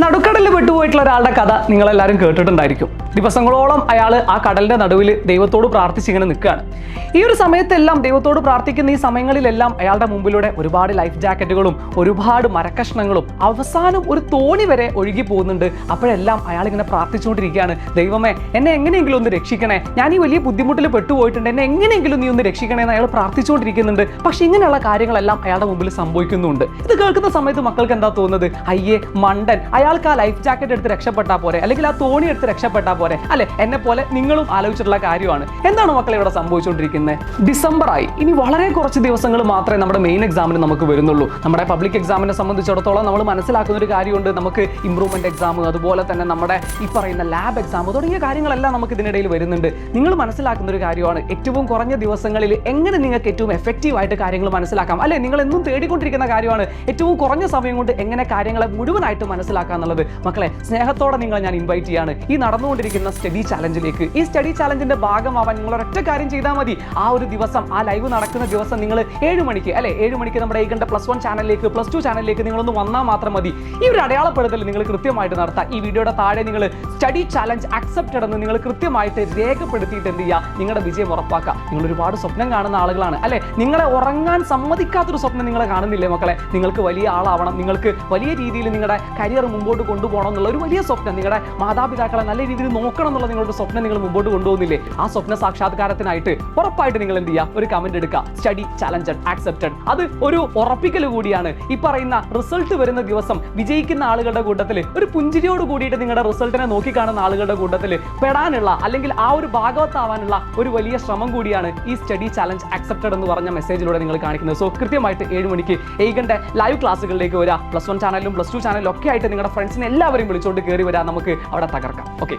നടുക്കടലിൽ വിട്ടുപോയിട്ടുള്ള ഒരാളുടെ കഥ നിങ്ങളെല്ലാവരും കേട്ടിട്ടുണ്ടായിരിക്കും. ദിവസങ്ങളോളം അയാൾ ആ കടലിന്റെ നടുവിൽ ദൈവത്തോട് പ്രാർത്ഥിച്ചിങ്ങനെ നിൽക്കുകയാണ്. ഈ ഒരു സമയത്തെല്ലാം ദൈവത്തോട് പ്രാർത്ഥിക്കുന്ന ഈ സമയങ്ങളിലെല്ലാം അയാളുടെ മുമ്പിലൂടെ ഒരുപാട് ലൈഫ് ജാക്കറ്റുകളും ഒരുപാട് മരക്കഷ്ണങ്ങളും അവസാനം ഒരു തോണി വരെ ഒഴുകി പോകുന്നുണ്ട്. അപ്പോഴെല്ലാം അയാൾ ഇങ്ങനെ പ്രാർത്ഥിച്ചുകൊണ്ടിരിക്കുകയാണ്, ദൈവമേ എന്നെ എങ്ങനെയെങ്കിലും ഒന്ന് രക്ഷിക്കണേ, ഞാൻ ഈ വലിയ ബുദ്ധിമുട്ടിൽ പെട്ടുപോയിട്ടുണ്ട്, എന്നെ എങ്ങനെയെങ്കിലും നീ ഒന്ന് രക്ഷിക്കണേ എന്ന് അയാൾ പ്രാർത്ഥിച്ചുകൊണ്ടിരിക്കുന്നുണ്ട്. പക്ഷെ ഇങ്ങനെയുള്ള കാര്യങ്ങളെല്ലാം അയാളുടെ മുമ്പിൽ സംഭവിക്കുന്നുണ്ട്. ഇത് കേൾക്കുന്ന സമയത്ത് മക്കൾക്ക് എന്താ തോന്നുന്നത്? അയ്യേ മണ്ടൻ, അയാൾക്ക് ആ ലൈഫ് ജാക്കറ്റ് എടുത്ത് രക്ഷപ്പെട്ടാൽ പോരെ, അല്ലെങ്കിൽ ആ തോണി എടുത്ത് രക്ഷപ്പെട്ടാൽ പോരെ അല്ലെ? എന്നെ പോലെ നിങ്ങളും ആലോചിച്ചിട്ടുള്ള കാര്യമാണ്. എന്താണ് മക്കളെ ഇവിടെ സംഭവിച്ചുകൊണ്ടിരിക്കുന്നത്? ഡിസംബർ ആയി, ഇനി വളരെ കുറച്ച് ദിവസങ്ങൾ മാത്രമേ നമ്മുടെ മെയിൻ എക്സാമിന് നമുക്ക് വരുന്നുള്ളൂ. നമ്മുടെ പബ്ലിക് എക്സാമിനെ സംബന്ധിച്ചിടത്തോളം നമ്മൾ മനസ്സിലാക്കുന്ന ഒരു കാര്യമുണ്ട്, നമുക്ക് ഇംപ്രൂവ്മെന്റ് എക്സാം, അതുപോലെ തന്നെ നമ്മുടെ ഈ പറയുന്ന ലാബ് എക്സാം തുടങ്ങിയ കാര്യങ്ങളെല്ലാം നമുക്ക് ഇതിനിടയിൽ വരുന്നുണ്ട്. നിങ്ങൾ മനസ്സിലാക്കുന്ന ഒരു കാര്യമാണ്, ഏറ്റവും കുറഞ്ഞ ദിവസങ്ങളിൽ എങ്ങനെ നിങ്ങൾക്ക് ഏറ്റവും എഫക്റ്റീവ് ആയിട്ട് കാര്യങ്ങൾ മനസ്സിലാക്കാം അല്ലെ? നിങ്ങൾ എന്നും തേടിക്കൊണ്ടിരിക്കുന്ന കാര്യമാണ് ഏറ്റവും കുറഞ്ഞ സമയം കൊണ്ട് എങ്ങനെ കാര്യങ്ങളെ മുഴുവനായിട്ട് മനസ്സിലാക്കുക എന്നുള്ളത്. മക്കളെ, സ്നേഹത്തോടെ നിങ്ങളെ ഞാൻ ഇൻവൈറ്റ് ചെയ്യാണ് ഈ നടന്നുകൊണ്ടിരിക്കുന്ന സ്റ്റഡി ചാലഞ്ചിലേക്ക്. ഈ സ്റ്റഡി ചാലഞ്ചിന്റെ ഭാഗമാവാൻ നിങ്ങൾ ഒരൊറ്റ കാര്യം ചെയ്താൽ മതി. ആ ഒരു ദിവസം, ആ ലൈവ് നടക്കുന്ന ദിവസം നിങ്ങൾ 7 മണിക്ക് അല്ലെ, 7 മണിക്ക് നമ്മുടെ ഏകണ്ട +1 ചാനലിലേക്ക്, +2 ചാനലിലേക്ക് നിങ്ങളൊന്ന് വന്നാൽ മാത്രം മതി. ഈ ഒരു അടയാളപ്പെടുത്തൽ നിങ്ങൾ കൃത്യമായിട്ട് നടത്താം. ഈ വീഡിയോയുടെ താഴെ നിങ്ങൾ സ്റ്റഡി ചാലഞ്ച് അക്സെപ്റ്റഡ് എന്ന് നിങ്ങൾ കൃത്യമായിട്ട് രേഖപ്പെടുത്തിയിട്ട് എന്ത് ചെയ്യുക, നിങ്ങളുടെ വിജയം ഉറപ്പാക്കുക. നിങ്ങൾ ഒരുപാട് സ്വപ്നം കാണുന്ന ആളുകളാണ് അല്ലെ? നിങ്ങളെ ഉറങ്ങാൻ സമ്മതിക്കാത്തൊരു സ്വപ്നം നിങ്ങളെ കാണുന്നില്ലേ മക്കളെ? നിങ്ങൾക്ക് വലിയ ആളാവണം, നിങ്ങൾക്ക് വലിയ രീതിയിൽ നിങ്ങളുടെ കരിയർ മുമ്പോട്ട് കൊണ്ടുപോകണം എന്നുള്ള ഒരു വലിയ സ്വപ്നം, നിങ്ങളുടെ മാതാപിതാക്കളെ നല്ല രീതിയിൽ നോക്കണം എന്നുള്ള നിങ്ങളുടെ സ്വപ്നം നിങ്ങൾ മുമ്പോട്ട് കൊണ്ടുപോകുന്നില്ലേ? ആ സ്വപ്ന സാക്ഷാത്കാരത്തിനായിട്ട് ഉറപ്പായിട്ട് നിങ്ങൾ എന്ത് ചെയ്യുക, ഒരു കമന്റ് എടുക്കുക, സ്റ്റഡി ചാലഞ്ച് ആക്സെപ്റ്റഡ്. അത് ഒരു ഉറപ്പിക്കൽ കൂടിയാണ്. ഈ പറയുന്ന റിസൾട്ട് വരുന്ന ദിവസം വിജയിക്കുന്ന ആളുകളുടെ കൂട്ടത്തിൽ ഒരു പുഞ്ചിരിയോട് കൂടിയിട്ട് നിങ്ങളുടെ റിസൾട്ടിനെ നോക്കിക്കാണുന്ന ആളുകളുടെ കൂട്ടത്തിൽ പെടാനുള്ള, അല്ലെങ്കിൽ ആ ഒരു ഭാഗവത്താവാനുള്ള ഒരു വലിയ ശ്രമം കൂടിയാണ് ഈ സ്റ്റഡി ചാലഞ്ച് ആക്സെപ്റ്റഡ് എന്ന് പറഞ്ഞ മെസ്സേജിലൂടെ നിങ്ങൾ കാണിക്കുന്നത്. സോ കൃത്യമായിട്ട് 7 മണിക്ക് ഏകന്റെ ലൈവ് ക്ലാസ്സുകളിലേക്ക് വരിക. +1 ചാനലിലും +2 ചാനലിലും ഒക്കെ ആയിട്ട് നിങ്ങളുടെ ഫ്രണ്ട്സിനെ എല്ലാവരെയും വിളിച്ചുകൊണ്ട് കയറി വരാം, നമുക്ക് അവിടെ തകർക്കാം. ഓക്കെ.